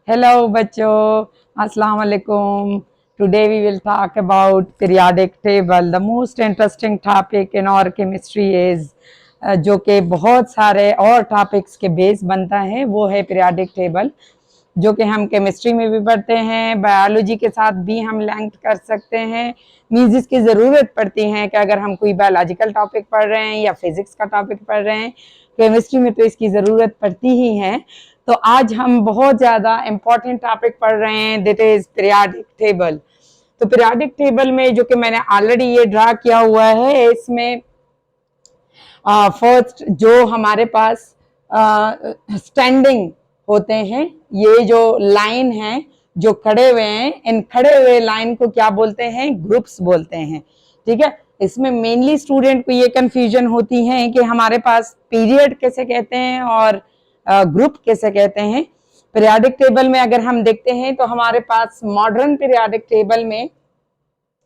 Hello, बच्चों. Assalamu alaikum. Today we will talk about periodic table. The most interesting topic in our chemistry is जो कि बहुत सारे और टॉपिक्स के बेस बनता है वो है पीरियाडिक टेबल, जो कि हम केमिस्ट्री में भी पढ़ते हैं, बायोलॉजी के साथ भी हम लिंक कर सकते हैं. मीन्स इसकी ज़रूरत पड़ती है कि अगर हम कोई बायोलॉजिकल टॉपिक पढ़ रहे हैं या फिजिक्स का टॉपिक पढ़ रहे हैं, केमिस्ट्री में तो इसकी ज़रूरत पड़ती ही है. तो आज हम बहुत ज़्यादा इम्पॉर्टेंट टॉपिक पढ़ रहे हैं, दैट इज़ पीरियाडिक टेबल. तो पीरियाडिक टेबल में जो कि मैंने ऑलरेडी ये ड्रा किया हुआ है, इसमें फर्स्ट जो हमारे पास स्टैंडिंग होते हैं, ये जो लाइन है जो खड़े हुए हैं, इन खड़े हुए लाइन को क्या बोलते हैं? ग्रुप्स बोलते हैं. ठीक है. इसमें मेनली स्टूडेंट को ये कंफ्यूजन होती है कि हमारे पास पीरियड कैसे कहते हैं और ग्रुप कैसे कहते हैं. पीरियाडिक टेबल में अगर हम देखते हैं तो हमारे पास मॉडर्न पीरियाडिक टेबल में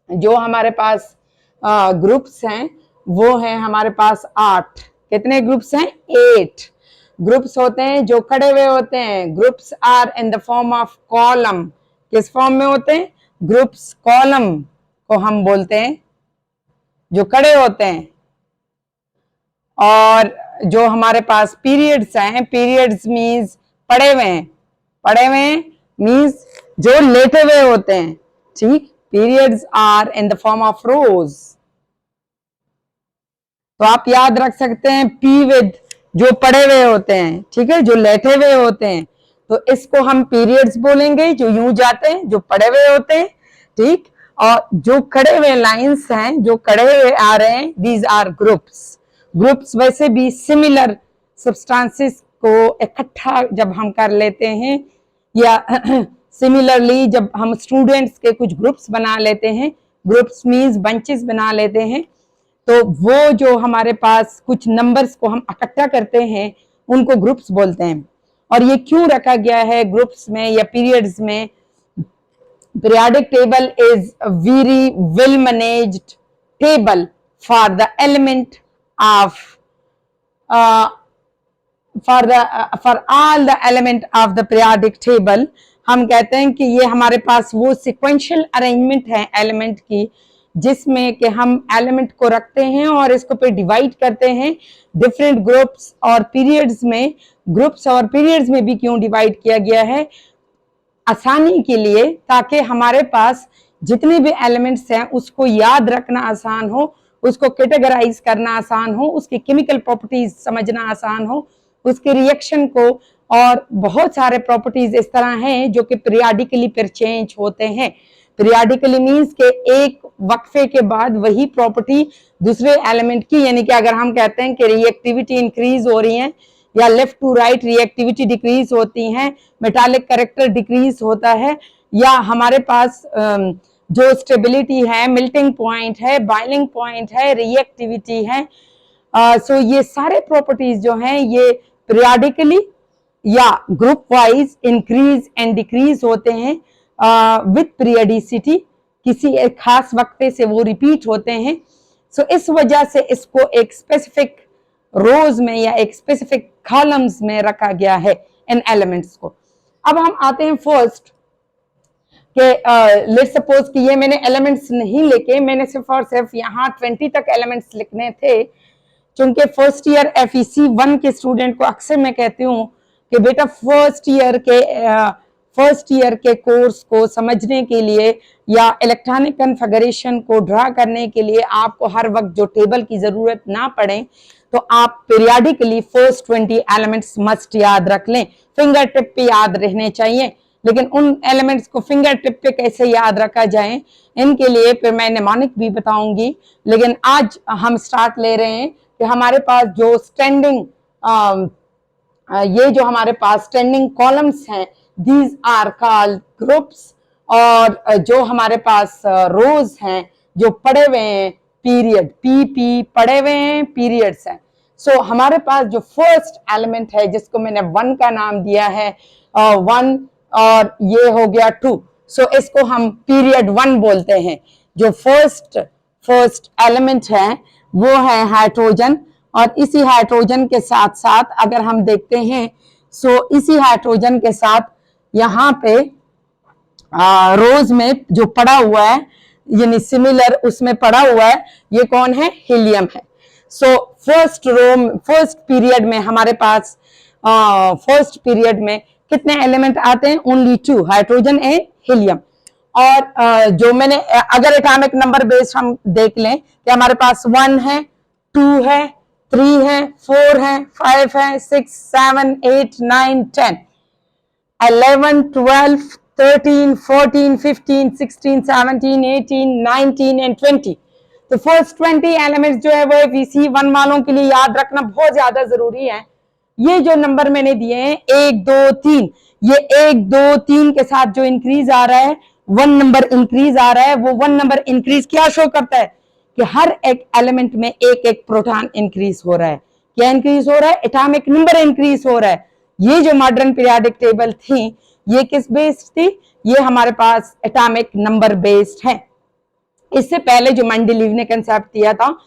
जो हमारे पास ग्रुप्स हैं वो हैं हमारे पास 8. कितने ग्रुप्स हैं? 8 ग्रुप्स होते हैं जो खड़े हुए होते हैं. Groups are in the form of column. किस फॉर्म में होते हैं? ग्रुप्स कॉलम को हम बोलते हैं जो खड़े होते हैं. और जो हमारे पास पीरियड्स हैं, पीरियड्स मीन्स पड़े हुए हैं. पड़े हुए हैं मीन्स जो लेटे हुए होते हैं. ठीक. Periods are in the form of rows. तो आप याद रख सकते हैं पी विद जो पड़े हुए होते हैं. ठीक है. जो लेटे हुए होते हैं तो इसको हम पीरियड्स बोलेंगे, जो यूं जाते हैं, जो पड़े हुए होते हैं. ठीक. और जो खड़े हुए लाइंस हैं, जो खड़े हुए आ रहे हैं, दीज आर ग्रुप्स. ग्रुप्स वैसे भी सिमिलर सब्सटेंसेस को इकट्ठा जब हम कर लेते हैं या सिमिलरली जब हम स्टूडेंट्स के कुछ ग्रुप्स बना लेते हैं, ग्रुप्स मीन्स बंचेस बना लेते हैं, तो वो जो हमारे पास कुछ नंबर्स को हम इकट्ठा करते हैं उनको ग्रुप्स बोलते हैं. और ये क्यों रखा गया है ग्रुप्स में या पीरियड्स में? Periodic table is a very well managed table for the element of for all the element of the periodic table. हम कहते हैं कि ये हमारे पास वो sequential arrangement है एलिमेंट की, जिसमें कि हम एलिमेंट को रखते हैं और इसको पे डिवाइड करते हैं डिफरेंट ग्रुप्स और पीरियड्स में. ग्रुप्स और पीरियड्स में भी क्यों डिवाइड किया गया है? आसानी के लिए, ताकि हमारे पास जितने भी एलिमेंट्स हैं उसको याद रखना आसान हो, उसको कैटेगराइज करना आसान हो, उसकी केमिकल प्रॉपर्टीज समझना आसान हो, उसके रिएक्शन को. और बहुत सारे प्रॉपर्टीज इस तरह हैं जो कि पीरियाडिकली फिर चेंज होते हैं. पीरियाडिकली मीन्स के एक वक्फे के बाद वही प्रॉपर्टी दूसरे एलिमेंट की, यानी कि अगर हम कहते हैं कि रिएक्टिविटी इंक्रीज हो रही है या left to right reactivity decrease होती है, मेटालिक कैरेक्टर डिक्रीज होता है, या हमारे पास जो स्टेबिलिटी है, मेल्टिंग पॉइंट है, बॉइलिंग पॉइंट है, रिएक्टिविटी है. सो ये सारे प्रॉपर्टीज जो हैं ये पीरियाडिकली या group wise increase and decrease होते हैं विद पीरियडिसिटी. किसी एक खास वक्फे से वो रिपीट होते हैं. सो इस वजह से इसको एक स्पेसिफिक रोज में या एक स्पेसिफिक कॉलम्स में रखा गया है इन एलिमेंट्स को. अब हम आते हैं फर्स्ट के लेट्स सपोज कि ये मैंने एलिमेंट्स नहीं लेके, मैंने सिर्फ और सिर्फ यहाँ 20 तक एलिमेंट्स लिखने थे. चूंकि फर्स्ट ईयर FEC 1 के स्टूडेंट को अक्सर मैं कहती हूँ कि बेटा फर्स्ट ईयर के कोर्स को समझने के लिए या इलेक्ट्रॉनिक कन्फिगरेशन को ड्रा करने के लिए आपको हर वक्त जो टेबल की जरूरत ना पड़े, तो आप पीरियाडिकली फर्स्ट 20 एलिमेंट्स मस्ट याद रख लें. फिंगर टिप पे याद रहने चाहिए, लेकिन उन एलिमेंट्स को फिंगर टिप पे कैसे याद रखा जाए इनके लिए फिर मैं निमोनिक भी बताऊंगी. लेकिन आज हम स्टार्ट ले रहे हैं कि हमारे पास जो स्टैंडिंग ये जो हमारे पास स्टैंडिंग कॉलम्स हैं, दीज आर कॉल्ड ग्रुप्स. और जो हमारे पास रोज हैं जो पड़े हुए हैं, पीरियड, पी पड़े हुए हैं, पीरियड्स हैं. सो हमारे पास जो फर्स्ट एलिमेंट है जिसको मैंने 1 का नाम दिया है, 1 और ये हो गया 2. सो इसको हम पीरियड 1 बोलते हैं. जो फर्स्ट एलिमेंट है वो है हाइड्रोजन. और इसी हाइड्रोजन के साथ साथ अगर हम देखते हैं, सो इसी हाइड्रोजन के साथ यहाँ पे रोज में जो पड़ा हुआ है यानी सिमिलर उसमें पड़ा हुआ है, ये कौन है? हीलियम है। सो फर्स्ट पीरियड में हमारे पास फर्स्ट पीरियड में कितने एलिमेंट आते हैं? Only 2, hydrogen and helium. और जो मैंने अगर एटॉमिक नंबर बेस्ड हम देख लें कि हमारे पास 1 है, 2 है, 3 है, 4 है, 5 है, 6, 7, 8, 9, 10, 11, 12, 13, 14, 15, 16, 17, 18, 19 एंड 20। तो फर्स्ट 20 एलिमेंट्स जो है वो VC1 वालों के लिए याद रखना बहुत ज्यादा जरूरी है। ये जो नंबर मैंने दिए हैं 1, 2, 3, ये 1, 2, 3 के साथ जो इंक्रीज आ रहा है 1 नंबर इंक्रीज आ रहा है, वो 1 नंबर इंक्रीज क्या शो करता है? कि हर एक एलिमेंट में एक एक प्रोटॉन इंक्रीज हो रहा है। क्या इंक्रीज हो रहा है? एटॉमिक नंबर इंक्रीज हो रहा है। ये जो मॉडर्न पीरियोडिक टेबल थी ये किस बेस्ड थी? ये हमारे पास एटॉमिक नंबर बेस्ड है। इससे पहले जो मेंडलीव ने कंसेप्ट दिया था,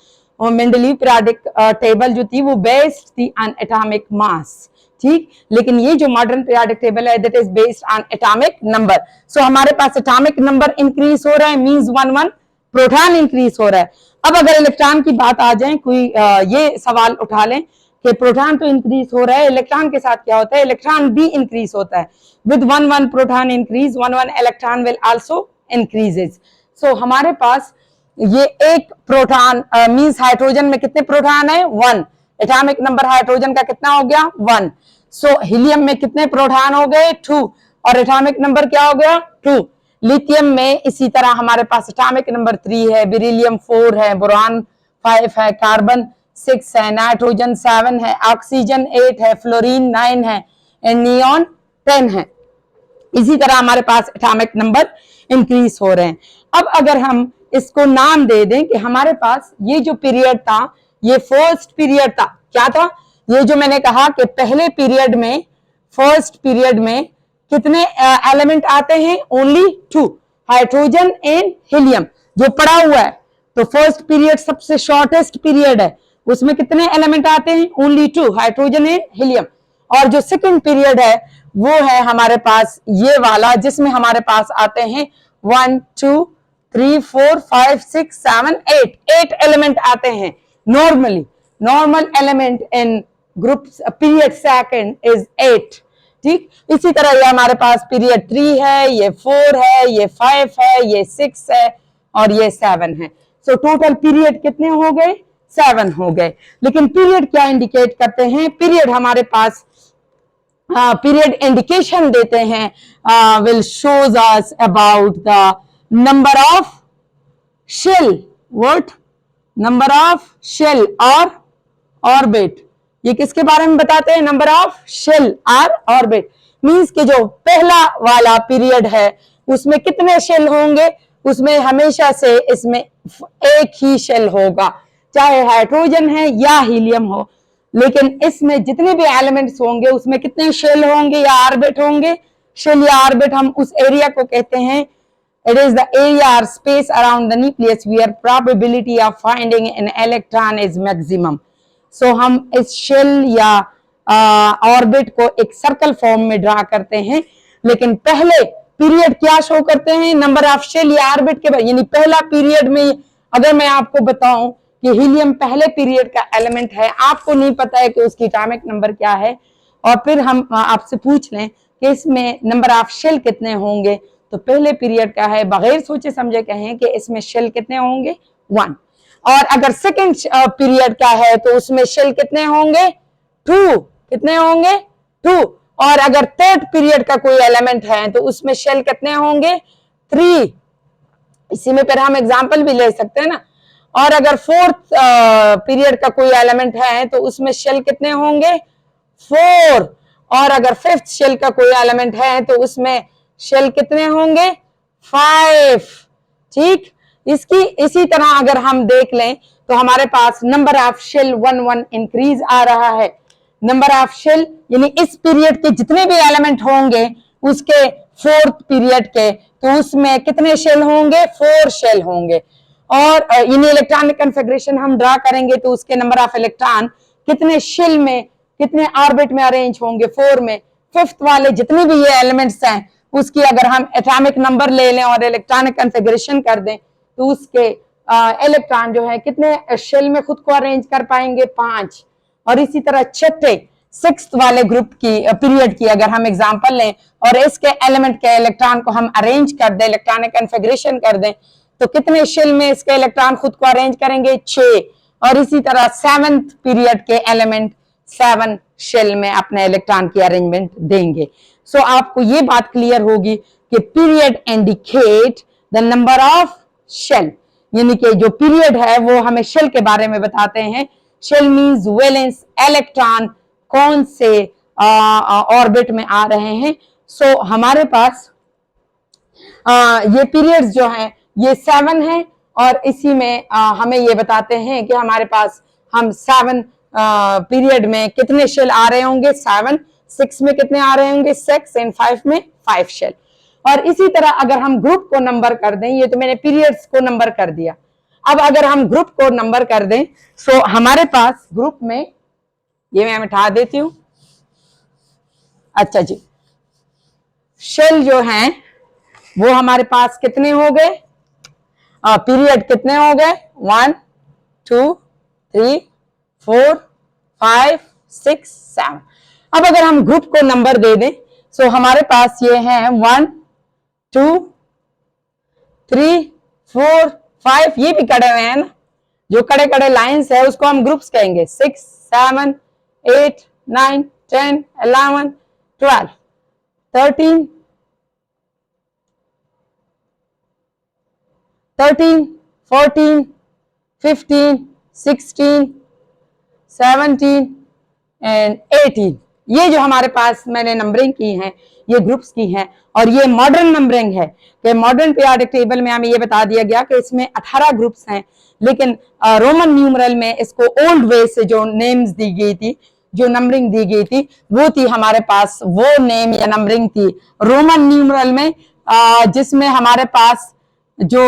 और मेंडलीव पीरियोडिक टेबल जो थी वो बेस्ड थी ऑन एटॉमिक मास, ठीक। लेकिन ये जो मॉडर्न पीरियोडिक टेबल है that is based on atomic number. So हमारे पास एटॉमिक नंबर इंक्रीज हो रहा है, मींस 1 प्रोटॉन इंक्रीज हो रहा है। अब अगर इलेक्ट्रॉन की बात आ जाए, कोई ये सवाल उठा लें कि प्रोटॉन तो इंक्रीज हो रहा है, इलेक्ट्रॉन के साथ क्या होता है? इलेक्ट्रॉन भी इंक्रीज होता है। With 1 proton increase 1 electron will also increases. So हमारे पास ये एक प्रोटॉन मींस हाइड्रोजन में कितने प्रोटॉन है? 1। एटॉमिक नंबर हाइड्रोजन का कितना हो गया? 1। सो हीलियम में कितने प्रोटॉन हो गए? 2। और एटॉमिक नंबर क्या हो गया? 2। लिथियम में इसी तरह हमारे पास एटॉमिक नंबर 3 है, बेरिलियम 4 है, बोरान 5 है, कार्बन 6 है, नाइट्रोजन 7 है, ऑक्सीजन 8 है, फ्लोरीन 9 है एंड नियॉन 10 है। इसी तरह हमारे पास एटॉमिक नंबर इंक्रीज हो रहे हैं। अब अगर हम इसको नाम दे दें कि हमारे पास ये जो पीरियड था ये फर्स्ट पीरियड था, क्या था? ये जो मैंने कहा कि पहले पीरियड में फर्स्ट पीरियड में कितने एलिमेंट आते हैं? ओनली 2, हाइड्रोजन एंड हीलियम जो पड़ा हुआ है। तो फर्स्ट पीरियड सबसे शॉर्टेस्ट पीरियड है, उसमें कितने एलिमेंट आते हैं? Only 2, hydrogen and helium. और जो सेकंड पीरियड है वो है हमारे पास ये वाला, जिसमें हमारे पास आते हैं 1, 2, 3, 4, 5, 6, 7, 8 एलिमेंट आते हैं normally. Normal element in group period second is 8, ठीक। इसी तरह ये हमारे पास पीरियड 3 है, ये 4 है, ये 5 है, ये 6 है और ये 7 है। सो टोटल पीरियड कितने हो गए? 7 हो गए। लेकिन पीरियड क्या इंडिकेट करते हैं? पीरियड हमारे पास पीरियड इंडिकेशन देते हैं, will shows us about the number of shell, what? Number of shell और ऑर्बिट। ये किसके बारे में बताते हैं? नंबर ऑफ शेल और ऑर्बिट। मींस के जो पहला वाला पीरियड है उसमें कितने शेल होंगे? उसमें हमेशा से इसमें एक ही शेल होगा, चाहे हाइड्रोजन है या हीलियम हो। लेकिन इसमें जितने भी एलिमेंट्स होंगे उसमें कितने शेल होंगे या ऑर्बिट होंगे? शेल या ऑर्बिट हम उस एरिया को कहते हैं, it is the area or space around the nucleus where probability of finding an electron is maximum. So हम इस शेल या ऑर्बिट को एक सर्कल फॉर्म में ड्रा करते हैं। लेकिन पहले पीरियड क्या शो करते हैं? नंबर ऑफ शेल या ऑर्बिट के बाद। यानी पहला पीरियड में अगर मैं आपको बताऊं कि हीलियम पहले पीरियड का एलिमेंट है, आपको नहीं पता है कि उसकी एटॉमिक नंबर क्या है, और फिर हम आपसे पूछ लें कि इसमें नंबर ऑफ शेल कितने होंगे, तो पहले पीरियड का है, बगैर सोचे समझे कहें कि इसमें शेल कितने होंगे? 1। और अगर सेकंड पीरियड का है तो उसमें शेल कितने होंगे? 2। कितने होंगे? 2। और अगर थर्ड पीरियड का कोई एलिमेंट है तो उसमें शेल कितने होंगे? 3। इसी में फिर हम एग्जांपल भी ले सकते हैं ना। और अगर फोर्थ पीरियड का कोई एलिमेंट है तो उसमें शेल कितने होंगे? 4। और अगर फिफ्थ शेल का कोई एलिमेंट है तो उसमें शेल कितने होंगे? 5, ठीक। इसी तरह अगर हम देख लें तो हमारे पास नंबर ऑफ शेल 1 इंक्रीज आ रहा है। नंबर ऑफ शेल यानी इस पीरियड के जितने भी एलिमेंट होंगे उसके फोर्थ पीरियड के, तो उसमें कितने शेल होंगे? 4 शेल होंगे। और इन इलेक्ट्रॉनिक कॉन्फ़िगरेशन हम ड्रा करेंगे तो उसके नंबर ऑफ इलेक्ट्रॉन कितने शेल में, कितने ऑर्बिट में अरेंज होंगे? 4 में। फिफ्थ वाले जितने भी ये एलिमेंट्स हैं उसकी अगर हम एटॉमिक नंबर ले लें और इलेक्ट्रॉनिक कन्फिगरेशन कर दें तो उसके इलेक्ट्रॉन जो है कितने शेल में खुद को अरेंज कर पाएंगे, 5। और इसी तरह छठे सिक्स्थ वाले ग्रुप की पीरियड की अगर हम एग्जांपल लें और इसके एलिमेंट के इलेक्ट्रॉन को हम अरेंज कर दें, इलेक्ट्रॉनिक कन्फिगरेशन कर दें, तो कितने शेल में इसके इलेक्ट्रॉन खुद को अरेंज करेंगे, 6। और इसी तरह सेवंथ पीरियड के एलिमेंट 7 शेल में अपने इलेक्ट्रॉन की अरेंजमेंट देंगे। सो आपको ये बात क्लियर होगी कि period indicate the number of shell, यानी कि जो पीरियड है वो हमें शेल के बारे में बताते हैं। शेल मींस वैलेंस इलेक्ट्रॉन कौन से ऑर्बिट में आ रहे हैं। सो हमारे पास ये पीरियड्स जो हैं ये 7 हैं और इसी में हमें ये बताते हैं कि हमारे पास हम 7 पीरियड में कितने शेल आ रहे होंगे, 7। 6 में कितने आ रहे होंगे, 6 एंड 5 में 5 शेल। और इसी तरह अगर हम ग्रुप को नंबर कर दें, ये तो मैंने पीरियड्स को नंबर कर दिया, अब अगर हम ग्रुप को नंबर कर दें सो हमारे पास ग्रुप में, ये मैं मिटा देती हूं, अच्छा जी, शेल जो हैं वो हमारे पास कितने हो गए, पीरियड कितने हो गए, 1 2 3 4 5 6 7। अब अगर हम ग्रुप को नंबर दे दें सो हमारे पास ये हैं 1 2 3 4 5, ये भी कड़े हुए हैं ना, जो कड़े कड़े लाइंस है उसको हम ग्रुप्स कहेंगे, 6 7 8 9 10 11 12 13 14 15 16 17 एंड 18। ये जो हमारे पास मैंने नंबरिंग की है ये ग्रुप्स की हैं और ये मॉडर्न नंबरिंग है कि मॉडर्न पीरियोडिक टेबल में हमें ये बता दिया गया कि इसमें 18 ग्रुप्स हैं, लेकिन रोमन न्यूमरल में इसको ओल्ड वे से जो नेम्स दी गई थी, जो नंबरिंग दी गई थी, वो थी हमारे पास वो नेम या नंबरिंग थी रोमन न्यूमरल में, जिसमें हमारे पास जो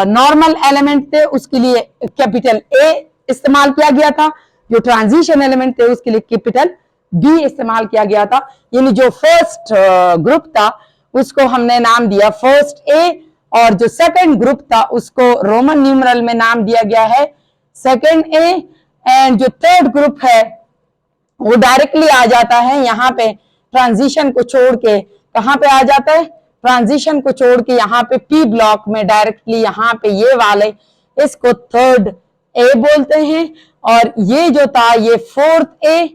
नॉर्मल एलिमेंट थे उसके लिए कैपिटल ए इस्तेमाल किया गया था, जो ट्रांजिशन एलिमेंट थे उसके लिए कैपिटल बी इस्तेमाल किया गया था। यानी जो फर्स्ट ग्रुप था उसको हमने नाम दिया फर्स्ट ए और जो सेकंड ग्रुप था उसको रोमन न्यूमरल में नाम दिया गया है सेकंड ए, एंड जो थर्ड ग्रुप है वो डायरेक्टली आ जाता है यहाँ पे ट्रांजिशन को छोड़ के, कहाँ पे आ जाता है, ट्रांजिशन को छोड़ के यहाँ पे पी ब्लॉक में डायरेक्टली यहाँ पे ये वाले, इसको थर्ड ए बोलते हैं और ये जो था ये फोर्थ ए,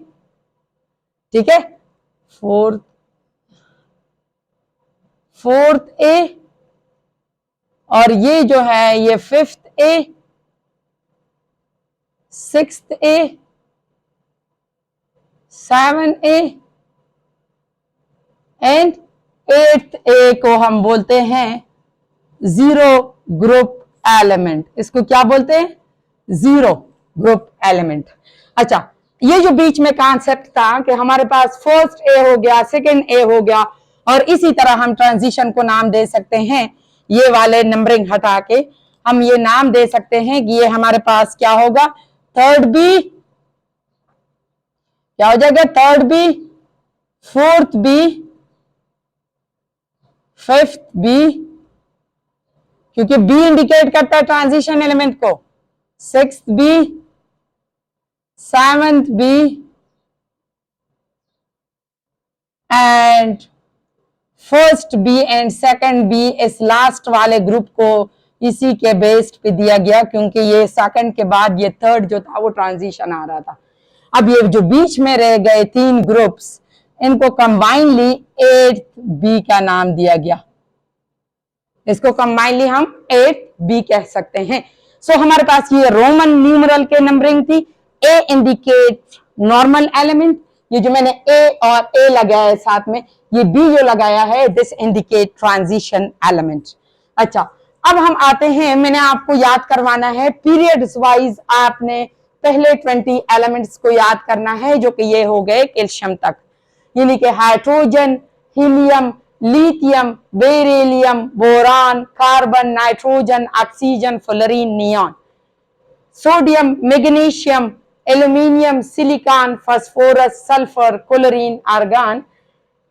ठीक है, फोर्थ ए, और ये जो है ये fifth A, sixth A, 7 A and 8th ए को हम बोलते हैं जीरो ग्रुप एलिमेंट। इसको क्या बोलते हैं, जीरो ग्रुप एलिमेंट। अच्छा, ये जो बीच में कॉन्सेप्ट था कि हमारे पास फर्स्ट ए हो गया, सेकंड ए हो गया, और इसी तरह हम ट्रांजिशन को नाम दे सकते हैं, ये वाले नंबरिंग हटा के हम ये नाम दे सकते हैं कि ये हमारे पास क्या होगा, थर्ड बी, क्या हो जाएगा, third B, fourth B, fifth B, क्योंकि बी इंडिकेट करता है ट्रांजिशन एलिमेंट को, sixth B, seventh B and first B and second B. इस लास्ट वाले ग्रुप को इसी के बेस्ड पे दिया गया क्योंकि ये सेकंड के बाद ये थर्ड जो था वो ट्रांजिशन आ रहा था। अब ये जो बीच में रह गए 3 ग्रुप्स, इनको कंबाइनली 8th बी का नाम दिया गया, इसको कंबाइनली हम 8th बी कह सकते हैं। सो हमारे पास ये रोमन न्यूमरल के नंबरिंग थी, ए इंडिकेट नॉर्मल एलिमेंट, ये जो मैंने ए और ए लगाया है साथ में, ये बी जो लगाया है दिस इंडिकेट ट्रांजिशन एलिमेंट। अच्छा, अब हम आते हैं, मैंने आपको याद करवाना है पीरियड्स वाइज, आपने पहले 20 एलिमेंट्स को याद करना है जो कि ये हो गए कैल्शियम तक, यानी कि hydrogen, helium, lithium, beryllium, boron, carbon, nitrogen, oxygen, fluorine, neon, sodium, magnesium, aluminium, silicon, phosphorus, sulphur, chlorine, argon,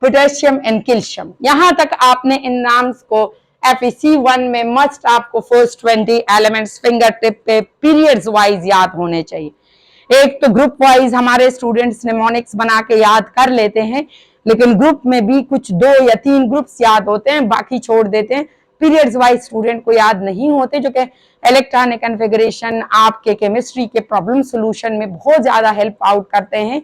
potassium and calcium. यहां तक आपने इन नाम्स को FEC1 में मस्ट आपको फर्स्ट 20 एलिमेंट्स फिंगर टिप पे पीरियड्स वाइज याद होने चाहिए। एक तो ग्रुप वाइज हमारे स्टूडेंट्स निमोनिक्स बना के याद कर लेते हैं, लेकिन ग्रुप में भी कुछ 2 या 3 ग्रुप्स याद होते हैं, बाकी छोड़ देते हैं। पीरियड्स वाइज स्टूडेंट को याद नहीं होते, जो कि इलेक्ट्रॉनिक कॉन्फ़िगरेशन आपके केमिस्ट्री के प्रॉब्लम सोल्यूशन में बहुत ज्यादा हेल्प आउट करते हैं।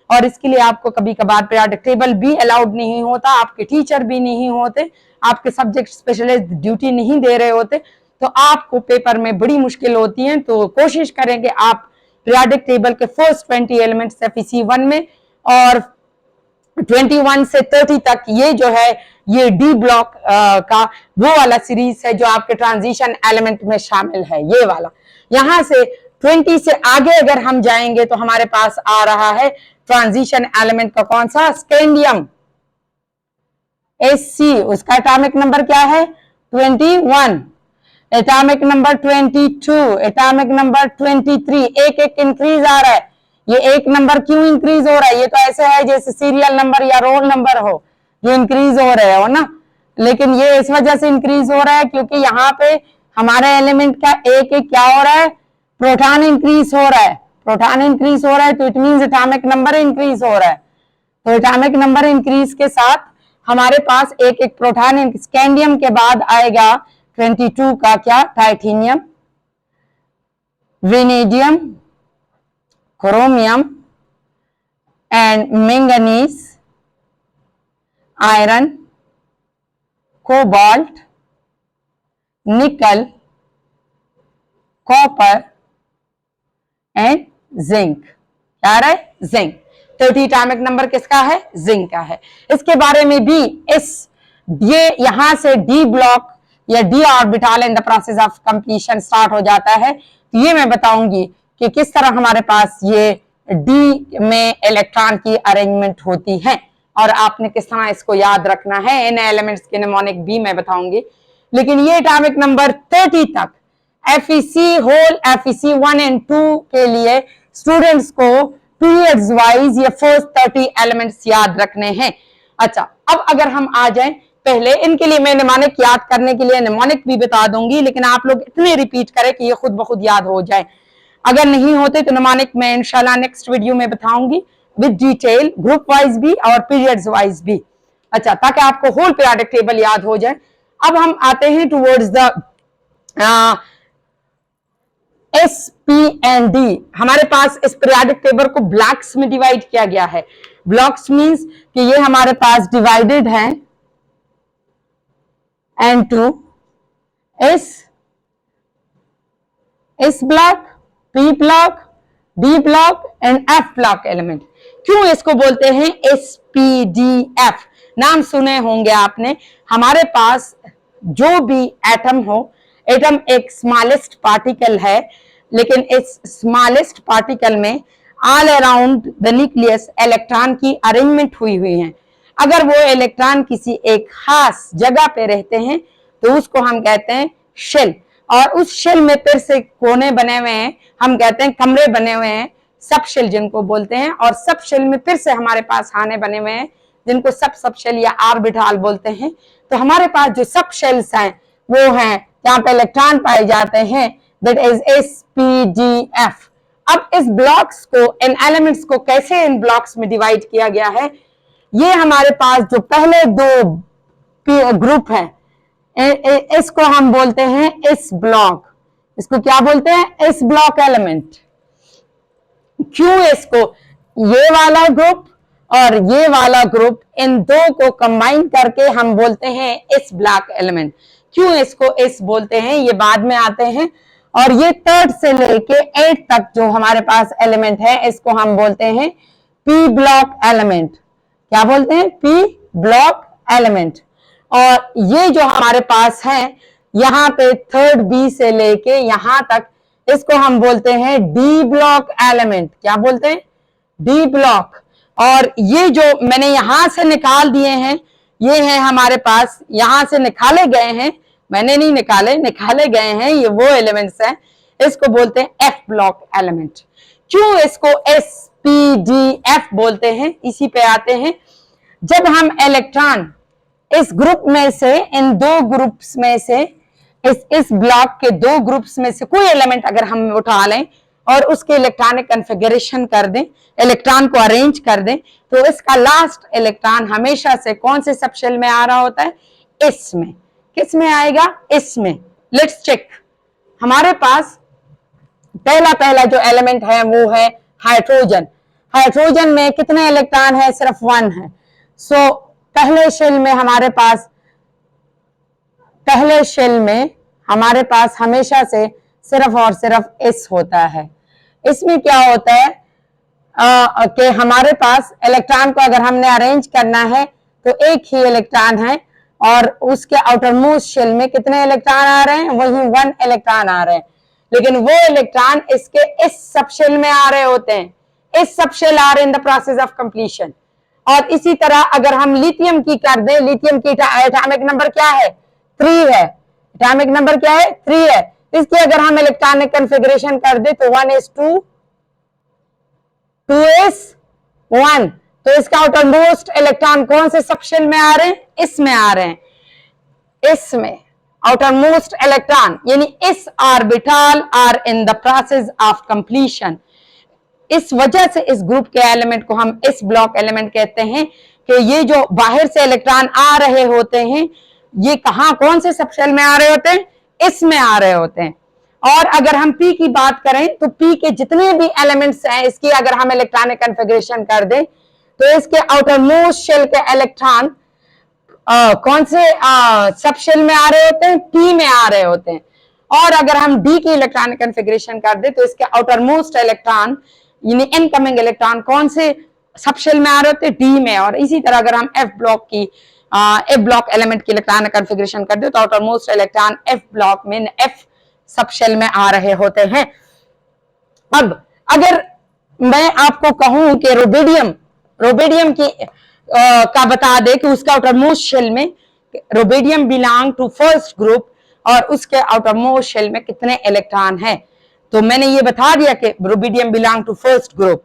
और इसके लिए आपको कभी कभार पीरियोडिक टेबल भी अलाउड नहीं होता, आपके टीचर भी नहीं होते, आपके सब्जेक्ट स्पेशलिस्ट ड्यूटी नहीं दे रहे होते, तो आपको पेपर में बड़ी मुश्किल होती है। तो कोशिश करें कि आप पीरियोडिक टेबल के फर्स्ट 20 एलिमेंट्स FEC1 में और 21 से 30 तक ये जो है ये डी ब्लॉक का वो वाला सीरीज है जो आपके ट्रांजिशन एलिमेंट में शामिल है, ये वाला। यहां से 20 से आगे अगर हम जाएंगे तो हमारे पास आ रहा है ट्रांजिशन एलिमेंट का कौन सा, स्कैंडियम SC। उसका एटॉमिक नंबर क्या है 21, एटॉमिक नंबर 22, एटॉमिक नंबर 23। एक एक इंक्रीज आ रहा है। ये एक नंबर क्यों इंक्रीज हो रहा है, ये तो ऐसे है जैसे सीरियल नंबर या रोल नंबर हो जो इंक्रीज हो रहे हो ना, लेकिन ये इस वजह से इंक्रीज हो रहा है क्योंकि यहाँ पे हमारे एलिमेंट का एक एक क्या हो रहा है, प्रोटॉन इंक्रीज हो रहा है। प्रोटॉन इंक्रीज हो रहा है तो it means atomic number increase हो रहा है। तो एटॉमिक नंबर इंक्रीज के साथ हमारे पास एक एक प्रोटॉन, स्कैंडियम के बाद आएगा 22 का क्या, titanium, vanadium, chromium and manganese, iron, cobalt, निकल, कॉपर एंड जिंक। क्या रहा है, जिंक। 30 एटॉमिक नंबर किसका है, जिंक का है। इसके बारे में भी ये यहां से डी ब्लॉक या D orbital in the process of completion start हो जाता है। तो ये मैं बताऊंगी कि किस तरह हमारे पास ये डी में इलेक्ट्रॉन की अरेंजमेंट होती है और आपने किस तरह इसको याद रखना है। इन एलिमेंट्स के निमोनिक भी मैं बताऊंगी, लेकिन ये एटॉमिक नंबर 30 तक FEC होल FEC1 एंड 2 के लिए स्टूडेंट्स को पीरियड्स वाइज ये फर्स्ट 30 एलिमेंट्स याद रखने हैं। अच्छा, अब अगर हम आ जाएं, पहले इनके लिए मैं निमोनिक याद करने के लिए निमोनिक भी बता दूंगी, लेकिन आप लोग इतने रिपीट करें कि ये खुद ब खुद याद हो जाए। अगर नहीं होते तो निमोनिक मैं इंशाल्लाह नेक्स्ट वीडियो में बताऊंगी विद डिटेल, ग्रुप वाइज भी और पीरियड्स वाइज भी। अच्छा, ताकि आपको होल पीरियोडिक टेबल याद हो जाए। अब हम आते हैं टुवर्ड्स द SPND। हमारे पास इस पीरियोडिक टेबल को ब्लॉक्स में डिवाइड किया गया है। ब्लॉक्स मींस कि ये हमारे पास डिवाइडेड है N2 S block, P block, D block and F block element. क्यों इसको बोलते हैं SPDF, नाम सुने होंगे आपने। हमारे पास जो भी एटम हो, एटम एक स्मॉलेस्ट पार्टिकल है, लेकिन इस स्मॉलेस्ट पार्टिकल में all around the nucleus electron की अरेंजमेंट हुई है। अगर वो इलेक्ट्रॉन किसी एक खास जगह पे रहते हैं तो उसको हम कहते हैं शेल, और उस शेल में फिर से कोने बने हुए हैं, हम कहते हैं कमरे बने हुए हैं, सब शेल जिनको बोलते हैं। और सब शेल में फिर से हमारे पास खाने बने हुए हैं जिनको सब शेल या ऑर्बिटल बोलते हैं। तो हमारे पास जो सब शेल्स हैं वो हैं जहां पे इलेक्ट्रॉन पाए जाते हैं, दैट इज SPDF। अब इस ब्लॉक्स को, इन एलिमेंट्स को कैसे इन ब्लॉक्स में डिवाइड किया गया है, ये हमारे पास जो पहले 2 ग्रुप है इसको हम बोलते हैं इस ब्लॉक, इसको क्या बोलते हैं, इस ब्लॉक एलिमेंट। क्यों इसको, ये वाला ग्रुप और ये वाला ग्रुप, इन 2 को कंबाइन करके हम बोलते हैं इस ब्लॉक एलिमेंट। क्यों इसको इस बोलते हैं ये बाद में आते हैं। और ये 3rd से लेके 8 तक जो हमारे पास एलिमेंट है इसको हम बोलते हैं P ब्लॉक एलिमेंट। क्या बोलते हैं, P ब्लॉक एलिमेंट। और ये जो हमारे पास है यहाँ पे 3rd B से लेके यहां तक, इसको हम बोलते हैं D ब्लॉक एलिमेंट। क्या बोलते हैं, D ब्लॉक। और ये जो मैंने यहां से निकाल दिए हैं, ये हैं हमारे पास, यहां से निकाले गए हैं, मैंने नहीं निकाले, निकाले गए हैं, ये वो एलिमेंट्स हैं, इसको बोलते हैं F ब्लॉक एलिमेंट। क्यों इसको SPDF बोलते हैं, इसी पे आते हैं। जब हम इलेक्ट्रॉन इस ग्रुप में से, इन दो ग्रुप्स में से, इस ब्लॉक के दो ग्रुप्स में से कोई एलिमेंट अगर हम उठा लें और उसके इलेक्ट्रॉनिक कॉन्फ़िगरेशन कर दें, इलेक्ट्रॉन को अरेंज कर दें, तो इसका लास्ट इलेक्ट्रॉन हमेशा से कौन से सबशेल में आ रहा होता है? इसमें। किस में आएगा? इसमें। Let's check. हमारे पास पहला जो एलिमेंट है वो है हाइड्रोजन। हाइड्रोजन में कितने इलेक्ट्रॉन है? सिर्फ 1 है। सो पहले शेल में हमारे पास हमेशा से सिर्फ और सिर्फ एस होता है। इसमें क्या होता है कि हमारे पास इलेक्ट्रॉन को अगर हमने अरेंज करना है तो एक ही इलेक्ट्रॉन है और उसके आउटर मोस्ट शेल में कितने इलेक्ट्रॉन आ रहे हैं? वही 1 इलेक्ट्रॉन आ रहे हैं, लेकिन वो इलेक्ट्रॉन इसके इस सबशेल में आ रहे होते हैं। इस subshell are in the process of completion. और इसी तरह अगर हम लिथियम की कर दें, लिथियम की एटॉमिक नंबर क्या है? 3 है। एटॉमिक नंबर क्या है? 3 है। इसकी अगर हम इलेक्ट्रॉनिक कॉन्फ़िगरेशन कर दे तो 1s2 2s1, तो इसका आउटर मोस्ट इलेक्ट्रॉन कौन से सबशेल में आ रहे हैं? इसमें आ रहे हैं। इसमें आउटर मोस्ट इलेक्ट्रॉन यानी इस orbital are in the process of completion. इस वजह से इस ग्रुप के एलिमेंट को हम इस ब्लॉक एलिमेंट कहते हैं कि ये जो बाहर से इलेक्ट्रॉन आ रहे होते हैं ये कहां, कौन से सबशेल में आ रहे होते हैं? इसमें आ रहे होते हैं। और अगर हम पी की बात करें तो पी के जितने भी एलिमेंट्स हैं इसकी अगर हम इलेक्ट्रॉनिक कॉन्फ़िगरेशन कर दें तो इसके आउटर मोस्ट शेल के इलेक्ट्रॉन कौन से सबशेल में आ रहे होते हैं? पी में आ रहे होते हैं। और अगर हम डी की इलेक्ट्रॉनिक कॉन्फ़िगरेशन कर दें तो इसके आउटर मोस्ट इलेक्ट्रॉन यानी इनकमिंग इलेक्ट्रॉन कौन से सबशेल में आ रहे होते हैं? डी में। और इसी तरह अगर हम एफ ब्लॉक एलिमेंट की इलेक्ट्रॉनिक कॉन्फ़िगरेशन कर दे तो outer most electron F block में एफ सबशेल में आ रहे होते हैं। अब अगर मैं आपको कहूं कि रोबेडियम की का बता दे कि उसका आउटर मोस्ट शेल में, रोबेडियम बिलोंग टू फर्स्ट ग्रुप और उसके आउटर मोस्ट शेल में कितने इलेक्ट्रॉन हैं, तो मैंने ये बता दिया कि रोबेडियम बिलोंग टू फर्स्ट ग्रुप।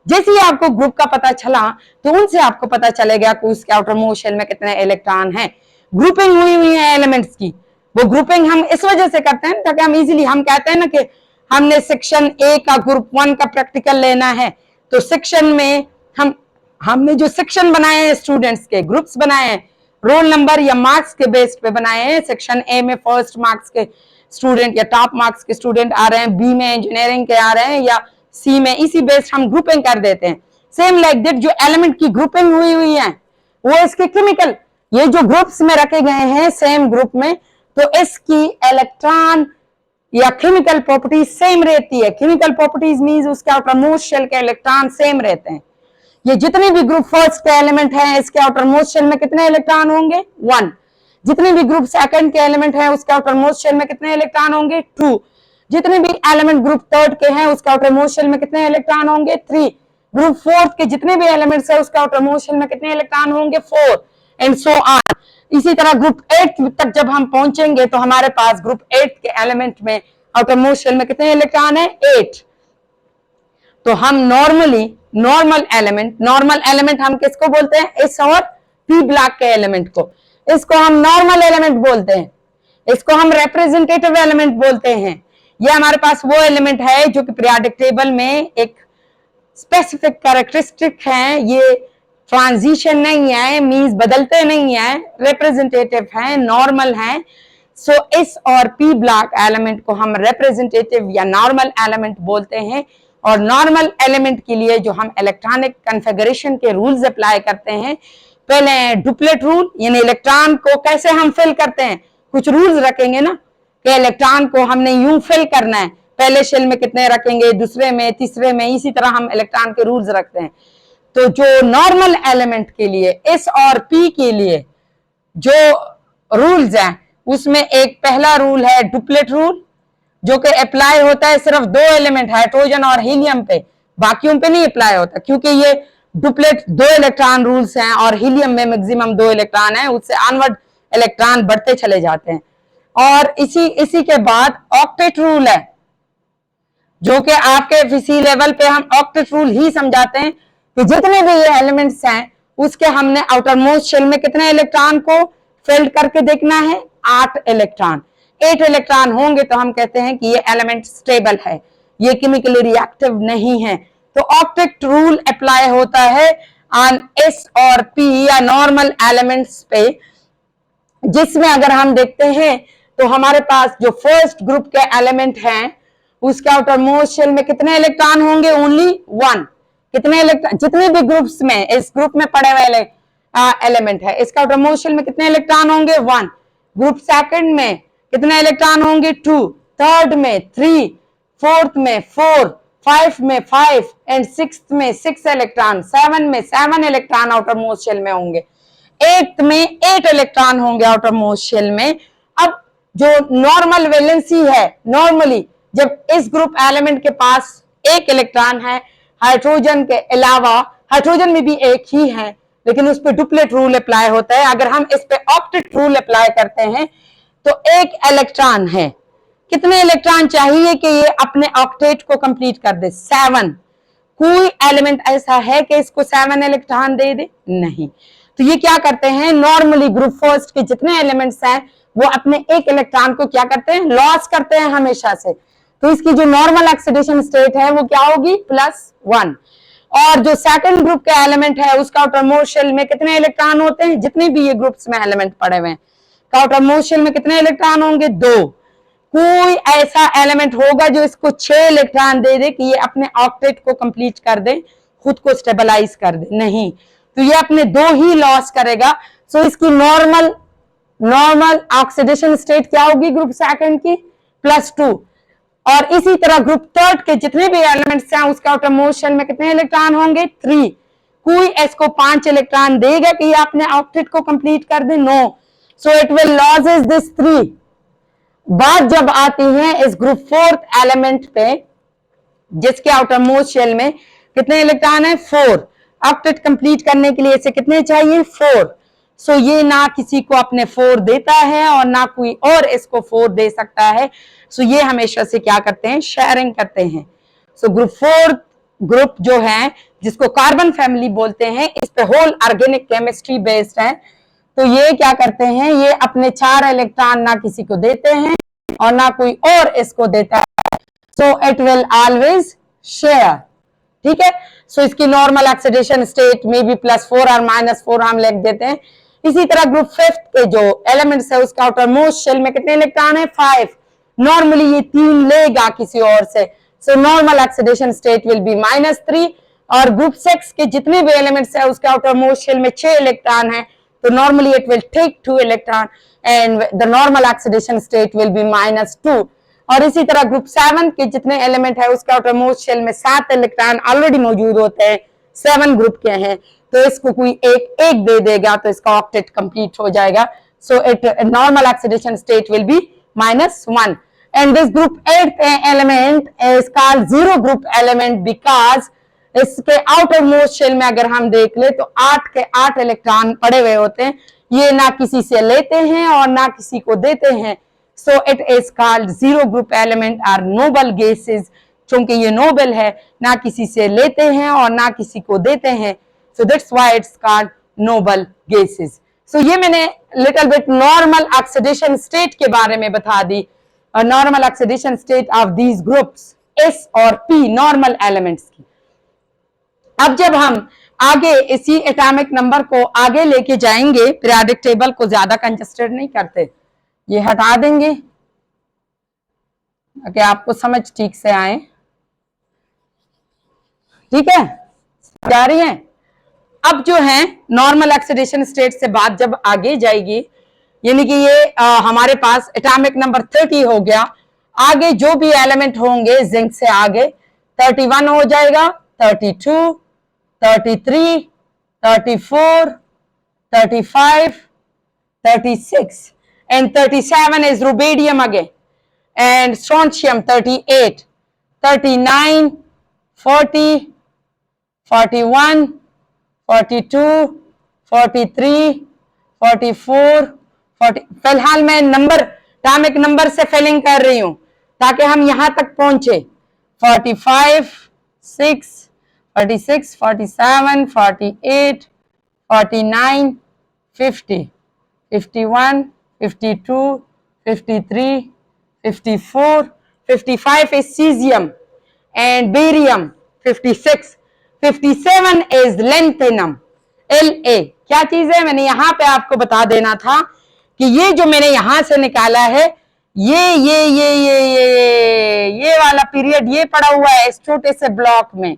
जैसे ही आपको ग्रुप का पता चला तो उनसे आपको पता चलेगा कि उसके आउटर मोस्ट शेल में कितने इलेक्ट्रॉन हैं। ग्रुपिंग हुई है एलिमेंट्स की, वो ग्रुपिंग हम इस वजह से करते हैं ताकि हम इजीली, हम कहते हैं ना कि हमने सेक्शन ए का ग्रुप 1 का प्रैक्टिकल लेना है तो सेक्शन में हमने जो सेक्शन बनाए हैं, स्टूडेंट्स के ग्रुप्स बनाए हैं, रोल नंबर या मार्क्स के बेस पे बनाए हैं। सेक्शन ए में फर्स्ट मार्क्स के स्टूडेंट या टॉप मार्क्स के स्टूडेंट आ रहे हैं, बी में इंजीनियरिंग के आ रहे हैं या सी में, इसी बेस्ड हम ग्रुपिंग कर देते हैं। सेम लाइक दैट जो एलिमेंट की ग्रुपिंग हुई है वो इसके केमिकल, ये जो ग्रुप्स में रखे गए हैं सेम ग्रुप में, तो इसकी इलेक्ट्रॉन या केमिकल प्रॉपर्टीज सेम रहती है। केमिकल प्रॉपर्टीज मींस उसके आउटर मोस्ट शेल के इलेक्ट्रॉन सेम रहते हैं। ये जितने भी ग्रुप फर्स्ट के एलिमेंट हैं इसके आउटर मोस्ट शेल में कितने इलेक्ट्रॉन होंगे? 1। जितने भी ग्रुप सेकंड के एलिमेंट हैं उसके आउटर मोस्ट शेल में कितने इलेक्ट्रॉन होंगे? 2। जितने भी एलिमेंट ग्रुप थर्ड के हैं उसके आउटर मोस्ट शेल में कितने इलेक्ट्रॉन होंगे? 3। ग्रुप फोर्थ के जितने भी एलिमेंट्स हैं उसके आउटर मोस्ट शेल में कितने इलेक्ट्रॉन होंगे? 4 एंड सो ऑन। इसी तरह ग्रुप 8 तक जब हम पहुंचेंगे तो हमारे पास ग्रुप 8 के एलिमेंट में आउटर मोस्ट शेल में कितने इलेक्ट्रॉन है? 8। तो हम नॉर्मल एलिमेंट हम किसको बोलते हैं? इस और पी ब्लॉक के एलिमेंट को, इसको हम नॉर्मल एलिमेंट बोलते हैं, इसको हम रिप्रेजेंटेटिव एलिमेंट बोलते हैं। ये हमारे पास वो एलिमेंट है जो कि पीरियोडिक टेबल में एक स्पेसिफिक कैरेक्टरिस्टिक है, ये ट्रांजिशन नहीं है, मींस बदलते नहीं है, रिप्रेजेंटेटिव है, नॉर्मल है। सो इस और पी ब्लॉक एलिमेंट को हम रिप्रेजेंटेटिव या नॉर्मल एलिमेंट बोलते हैं। और नॉर्मल एलिमेंट के लिए जो हम इलेक्ट्रॉनिक कॉन्फ़िगरेशन के रूल्स अप्लाई करते हैं, पहले डुप्लेट रूल यानी इलेक्ट्रॉन को कैसे हम फिल करते हैं, कुछ रूल्स रखेंगे ना कि इलेक्ट्रॉन को हमने यूं फिल करना है, पहले शेल में कितने रखेंगे, दूसरे में, तीसरे में, इसी तरह हम इलेक्ट्रॉन के रूल्स रखते हैं। तो जो नॉर्मल एलिमेंट के लिए एस और पी के लिए जो रूल्स हैं उसमें एक पहला रूल है डुप्लेट रूल, जो कि अप्लाई होता है सिर्फ 2 एलिमेंट हाइड्रोजन और हीलियम पे, बाकियों पे नहीं अप्लाई होता, क्योंकि ये डुप्लेट 2 इलेक्ट्रॉन रूल्स हैं और हीलियम में मैक्सिमम 2 इलेक्ट्रॉन है, उससे ऑनवर्ड इलेक्ट्रॉन बढ़ते चले जाते हैं। और इसी के बाद ऑक्टेट रूल है, जो कि आपके फिसी लेवल पे हम ऑक्टेट रूल ही समझाते हैं कि जितने भी ये एलिमेंट्स हैं उसके हमने आउटर मोस्ट शेल में कितने इलेक्ट्रॉन को फिल्ड करके देखना है, 8 इलेक्ट्रॉन। 8 इलेक्ट्रॉन होंगे तो हम कहते हैं कि ये एलिमेंट स्टेबल है, ये केमिकली रिएक्टिव नहीं है। तो ऑक्टेट रूल अप्लाई होता है ऑन एस और पी या नॉर्मल एलिमेंट्स पे, जिसमें अगर हम देखते हैं तो हमारे पास जो फर्स्ट ग्रुप के एलिमेंट हैं उसके आउटर मोस्ट शेल में कितने इलेक्ट्रॉन होंगे, ओनली 1। कितने इलेक्ट्रॉन, जितने भी ग्रुप्स में इस ग्रुप में पड़े हुए एलिमेंट है इसका आउटर मोस्ट शेल में कितने इलेक्ट्रॉन होंगे, 1। ग्रुप सेकंड में कितने इलेक्ट्रॉन होंगे, 2। थर्ड में 3, फोर्थ में 4, 5 में 5 एंड सिक्स्थ में 6 इलेक्ट्रॉन, 7 में 7 इलेक्ट्रॉन आउटर मोस्ट शेल में होंगे, 8th में 8 इलेक्ट्रॉन होंगे आउटर मोस्ट शेल में। अब जो नॉर्मल वैलेंसी है, नॉर्मली जब इस ग्रुप एलिमेंट के पास एक इलेक्ट्रॉन है, हाइड्रोजन के अलावा, हाइड्रोजन में भी एक ही है लेकिन उस पर डुप्लेट रूल अप्लाई होता है, अगर हम इस पे ऑक्टेट रूल अप्लाई करते हैं तो एक इलेक्ट्रॉन है, कितने इलेक्ट्रॉन चाहिए कि ये अपने ऑक्टेट को कंप्लीट कर दे, 7। कोई एलिमेंट ऐसा है कि इसको 7 इलेक्ट्रॉन दे दे, नहीं। तो ये क्या करते हैं, नॉर्मली ग्रुप फर्स्ट के जितने एलिमेंट्स हैं वो अपने एक इलेक्ट्रॉन को क्या करते हैं, लॉस करते हैं हमेशा से। तो इसकी जो नॉर्मल ऑक्सीडेशन स्टेट है वो क्या होगी, +1। और जो सेकंड ग्रुप के एलिमेंट है उसका आउटर मोस्ट शेल में कितने इलेक्ट्रॉन होते हैं, जितने भी ये ग्रुप्स में एलिमेंट पड़े हुए हैं का आउटर मोस्ट शेल में कितने इलेक्ट्रॉन होंगे, 2। कोई ऐसा एलिमेंट होगा जो इसको 6 इलेक्ट्रॉन दे दे कि ये अपने ऑक्टेट को कंप्लीट कर दे, खुद को स्टेबलाइज कर दे, नहीं। तो ये अपने 2 ही लॉस करेगा। सो इसकी नॉर्मल ऑक्सीडेशन स्टेट क्या होगी ग्रुप सेकंड की, +2। और इसी तरह ग्रुप थर्ड के जितने भी एलिमेंट्स हैं उसका आउटर मोस्ट शेल में कितने इलेक्ट्रॉन होंगे, 3। कोई इसको 5 इलेक्ट्रॉन देगा कि ये अपने ऑक्टेट को कंप्लीट कर दे, no. So it will losses this 3। बात जब आती है इस ग्रुप फोर्थ एलिमेंट पे जिसके आउटर मोस्ट शेल में कितने इलेक्ट्रॉन है, 4। ऑक्टेट कंप्लीट करने के लिए इसे कितने चाहिए, 4। सो ये ना किसी को अपने 4 देता है और ना कोई और इसको 4 दे सकता है। सो ये हमेशा से क्या करते हैं, शेयरिंग करते हैं। सो ग्रुप फोर्थ ग्रुप जो है जिसको कार्बन फैमिली बोलते हैं, इस पे होल ऑर्गेनिक केमिस्ट्री बेस्ड है। तो ये क्या करते हैं, ये अपने 4 इलेक्ट्रॉन ना किसी को देते हैं और ना कोई और इसको देता है। सो इट विल ऑलवेज शेयर, ठीक है। सो इसकी नॉर्मल ऑक्सीडेशन स्टेट में भी +4 और -4 हम लिख देते हैं। इसी तरह ग्रुप फिफ्थ के जो एलिमेंट्स है उसका आउटर मोस्ट शेल में कितने इलेक्ट्रॉन है, 5। नॉर्मली ये 3 लेगा किसी और से, so normal oxidation state will be -3। और ग्रुप 6 के जितने भी एलिमेंट्स है उसके आउटर मोस्ट शेल में 6 इलेक्ट्रॉन है, तो normally it will take 2 electron and the normal oxidation state will be -2। और इसी तरह ग्रुप 7 के जितने एलिमेंट है उसके आउटर मोस्ट शेल में 7 इलेक्ट्रॉन ऑलरेडी मौजूद होते हैं, 7 ग्रुप के हैं, तो इसको कोई एक दे देगा तो इसका ऑक्टेट कंप्लीट हो जाएगा। So it normal oxidation state will be -1 and this group 8th element is called zero group element because इसके आउटर मोस्ट शेल में अगर हम देख ले तो 8 के 8 इलेक्ट्रॉन पड़े हुए होते हैं, ये ना किसी से लेते हैं और ना किसी को देते हैं। So it is called zero group element or noble gases, क्योंकि ये नोबल है, ना किसी से लेते हैं और ना किसी को देते हैं। So that's why it's called noble gases. So ये मैंने little bit normal oxidation state के बारे में बता दी, और normal oxidation state of these groups S और पी नॉर्मल एलिमेंट्स की। अब जब हम आगे इसी एटॉमिक नंबर को आगे लेके जाएंगे, पीरियोडिक टेबल को ज्यादा कंजस्टेड नहीं करते, ये हटा देंगे ताकि आपको समझ ठीक से आए, ठीक है, जा रही है। अब जो है नॉर्मल ऑक्सीडेशन स्टेट से बात जब आगे जाएगी, यानी कि ये हमारे पास एटॉमिक नंबर 30 हो गया, आगे जो भी एलिमेंट होंगे जिंक से आगे 31 हो जाएगा, 32, 33, 34, 35, 36 and 37 is rubidium again, and strontium 38, 39, 40, 41, 42, 43, 44, 40। फिलहाल मैं नंबर एटॉमिक नंबर से फिलिंग कर रही हूं ताकि हम यहां तक पहुंचे। 45, 6, 46, 47, 48, 49, 50, 51, 52, 53, 54, 55 is cesium and barium, 56, 57 is lanthanum, La। क्या चीज है, मैंने यहां पे आपको बता देना था कि ये जो मैंने यहां से निकाला है, ये वाला पीरियड ये पड़ा हुआ है इस छोटे से ब्लॉक में।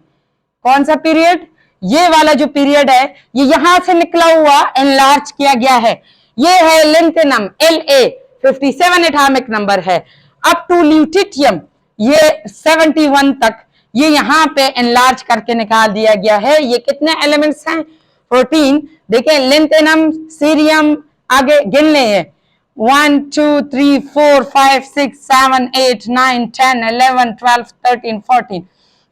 कौन सा पीरियड? ये वाला जो पीरियड है ये यहां से निकला हुआ एनलार्ज किया गया है, ये है लिंथेनम La, 57 एटॉमिक नंबर है। अप टू ल्यूटिटियम ये 71 तक ये यहां पे एनलार्ज करके निकाल दिया गया है। ये कितने एलिमेंट्स हैं? 14। देखें लिंथेनम, सीरियम, आगे गिन ले हैं 1 2 3 4 5 6 7 8 9 10 11 12 13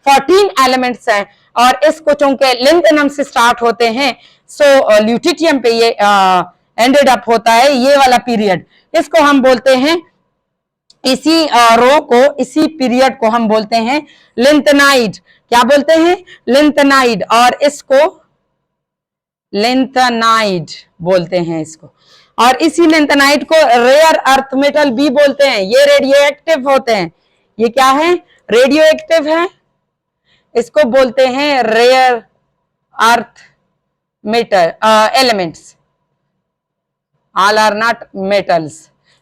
14 एलिमेंट्स हैं। और इसको चूंकि लिंथेनम से स्टार्ट होते हैं सो ल्यूटिटियम पे ये एंडेड अप होता है ये वाला पीरियड। इसको हम बोलते हैं, इसी रो को, इसी पीरियड को हम बोलते हैं लिंथेनाइड। क्या बोलते हैं? लिंथेनाइड। और इसको लिंथेनाइड बोलते हैं इसको। और इसी लिंथेनाइड को रेयर अर्थ मेटल भी बोलते हैं। ये रेडियो एक्टिव होते हैं। ये क्या है? रेडियो एक्टिव है। इसको बोलते हैं rare earth metal elements. All are not metals,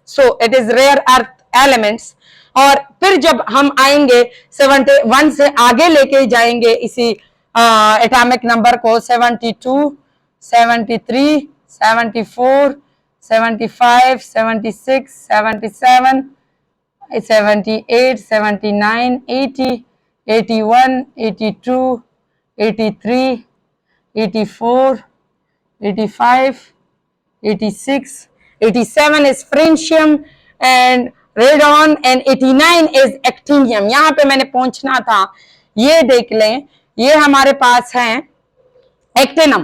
so it is rare earth elements. और फिर जब हम आएंगे 71 से आगे लेके जाएंगे इसी एटॉमिक नंबर को 72, 73, 74, 75, 76, 77, 78, 79, 80, 81, 82, 83, 84, 85, 86, 87 is francium and radon and 89 is actinium। यहां पे मैंने पहुंचना था, ये देख लें, ये हमारे पास है एक्टिनम,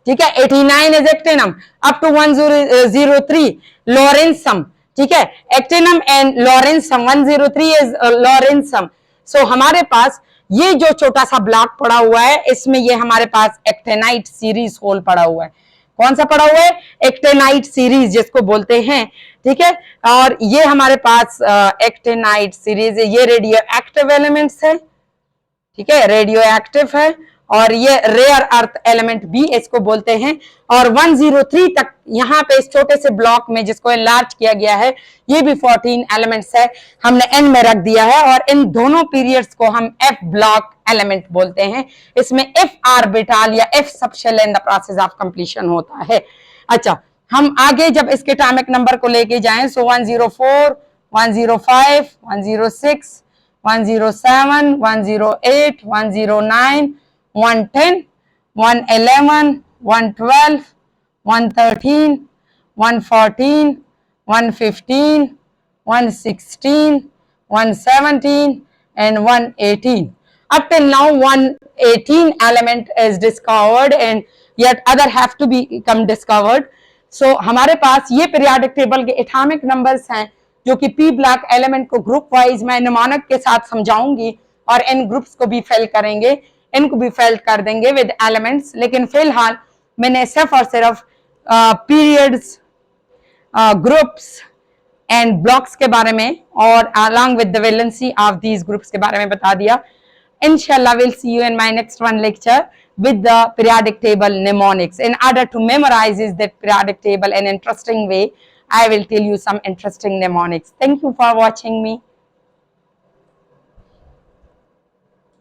ठीक है। 89 इज एक्टिनम अप टू 103 लॉरेंसम, ठीक है। एक्टिनम एंड लॉरेंसम 103 इज लॉरेंसम। सो हमारे पास ये जो छोटा सा ब्लॉक पड़ा हुआ है इसमें ये हमारे पास एक्टेनाइट सीरीज होल पड़ा हुआ है। कौन सा पड़ा हुआ है? एक्टेनाइट सीरीज जिसको बोलते हैं, ठीक है। और ये हमारे पास एक्टेनाइट सीरीज है। ये रेडियो एक्टिव एलिमेंट्स है, ठीक है, रेडियो एक्टिव है। और ये रेयर अर्थ एलिमेंट भी इसको बोलते हैं। और 103 तक यहाँ पे इस छोटे से ब्लॉक में जिसको एनलार्ज किया गया है ये भी 14 एलिमेंट्स है, हमने एन में रख दिया है। और इन दोनों पीरियड्स को हम एफ ब्लॉक एलिमेंट बोलते हैं। इसमें एफ ऑर्बिटल या F subshell in the process of completion होता है। अच्छा, हम आगे जब इसके एटॉमिक नंबर को लेके जाएं सो 104, 105, 106, 107, 108, 109, 110, 111, 112, 113, 114, 115, 116, 117 and 118. Up till now 118 element is discovered and yet other have to become discovered. So हमारे पास ये पीरियोडिक टेबल के एटॉमिक नंबर्स हैं जो कि पी ब्लॉक एलिमेंट को ग्रुप वाइज मैं निमोनिक के साथ समझाऊंगी और इन ग्रुप्स को भी फिल करेंगे, इनको भी फिल कर देंगे विद एलिमेंट्स। लेकिन फिलहाल मैंने सिर्फ और सिर्फ पीरियड्स, ग्रुप्स एंड ब्लॉक्स के बारे में और along with the valency of these groups के बारे में बता दिया। Inshallah we'll see you in my next one lecture with the periodic table mnemonics. In order to memorize that periodic table in an interesting way, I will tell you some interesting mnemonics. Thank you for watching me.